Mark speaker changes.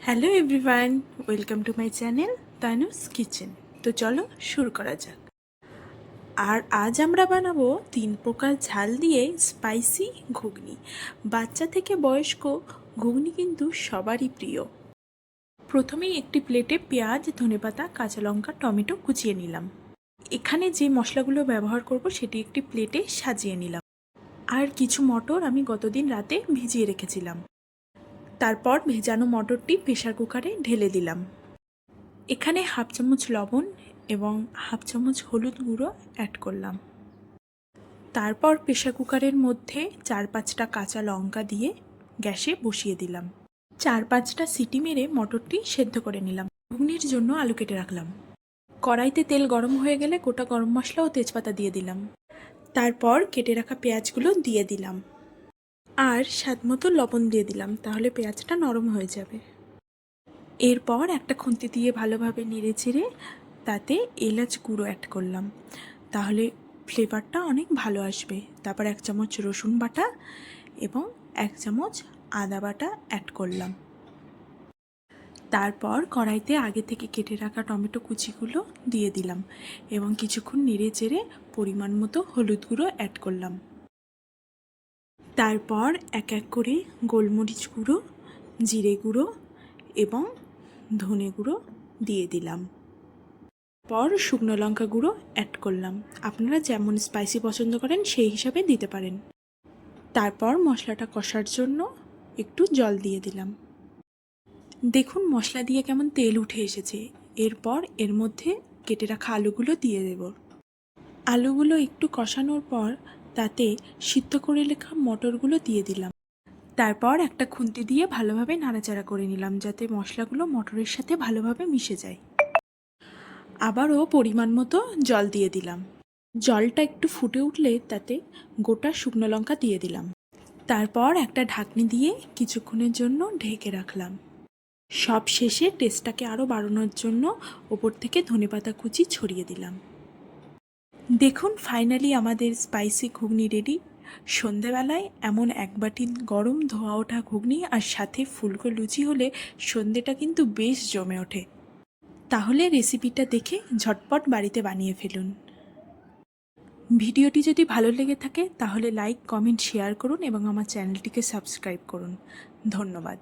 Speaker 1: Hello everyone, welcome to my channel Tanu's kitchen. তো চলো শুরু করা যাক। আর আজ আমরা বানাবো 3 প্রকার ঝাল দিয়ে স্পাইসি ঘুগনি। বাচ্চা থেকে বয়স্ক ঘুগনি কিন্তু সবারই প্রিয়। প্রথমেই একটি প্লেটে পেঁয়াজ, ধনেপাতা, কাঁচা লঙ্কা, টমেটো কুচিয়ে নিলাম। এখানে যে মশলাগুলো ব্যবহার করব সেটি একটি প্লেটে সাজিয়ে নিলাম। আর কিছু মটর আমি গতদিন রাতে ভিজিয়ে রেখেছিলাম। তারপর ভেজানো মটরটি প্রেসার কুকারে ঢেলে দিলাম। এখানে হাফ চামচ লবণ এবং হাফ চামচ হলুদ গুঁড়ো অ্যাড করলাম। তারপর প্রেসার কুকারের মধ্যে 4-5টা কাঁচা লঙ্কা দিয়ে গ্যাসে বসিয়ে দিলাম। 4-5টা সিটি মেরে মটরটি সেদ্ধ করে নিলাম। ঘুগনির জন্য আলু কেটে রাখলাম। কড়াইতে তেল গরম হয়ে গেলে গোটা গরম মশলা ও তেজপাতা দিয়ে দিলাম। তারপর কেটে রাখা পেঁয়াজগুলো দিয়ে দিলাম আর স্বাদমতো লবণ দিয়ে দিলাম, তাহলে পেঁয়াজটা নরম হয়ে যাবে। এরপর একটা খুন্তি দিয়ে ভালোভাবে নেড়ে চেড়ে তাতে এলাচ গুঁড়ো অ্যাড করলাম, তাহলে ফ্লেভারটা অনেক ভালো আসবে। তারপর 1 চামচ রসুন বাটা এবং 1 চামচ আদা বাটা অ্যাড করলাম। তারপর কড়াইতে আগে থেকে কেটে রাখা টমেটো কুচিগুলো দিয়ে দিলাম এবং কিছুক্ষণ নেড়ে চেড়ে পরিমাণ মতো হলুদ গুঁড়ো অ্যাড করলাম। তারপর এক এক করে গোলমরিচ গুঁড়ো, জিরে গুঁড়ো এবং ধনে গুঁড়ো দিয়ে দিলাম। পর শুকনো লঙ্কা গুঁড়ো অ্যাড করলাম। আপনারা যেমন স্পাইসি পছন্দ করেন সেই হিসাবে দিতে পারেন। তারপর মশলাটা কষার জন্য একটু জল দিয়ে দিলাম। দেখুন মশলা দিয়ে কেমন তেল উঠে এসেছে। এরপর এর মধ্যে কেটে রাখা আলুগুলো দিয়ে দেব। আলুগুলো একটু কষানোর পর তাতে সিদ্ধ করে রাখা মটরগুলো দিয়ে দিলাম। তারপর একটা খুন্তি দিয়ে ভালোভাবে নাড়াচাড়া করে নিলাম, যাতে মশলাগুলো মটরের সাথে ভালোভাবে মিশে যায়। আবারও পরিমাণ মতো জল দিয়ে দিলাম। জলটা একটু ফুটে উঠলে তাতে গোটা শুকনো লঙ্কা দিয়ে দিলাম। তারপর একটা ঢাকনি দিয়ে কিছুক্ষণের জন্য ঢেকে রাখলাম। সব শেষে টেস্টটাকে আরও বাড়ানোর জন্য ওপর থেকে ধনেপাতা কুচি ছড়িয়ে দিলাম। দেখুন ফাইনালি আমাদের স্পাইসি ঘুগনি রেডি। সন্ধেবেলায় এমন এক বাটি গরম ধোয়া ওঠা ঘুগনি আর সাথে ফুলকো লুচি হলে সন্ধেটা কিন্তু বেশ জমে ওঠে। তাহলে রেসিপিটা দেখে ঝটপট বাড়িতে বানিয়ে ফেলুন। ভিডিওটি যদি ভালো লেগে থাকে তাহলে লাইক, কমেন্ট, শেয়ার করুন এবং আমার চ্যানেলটিকে সাবস্ক্রাইব করুন। ধন্যবাদ।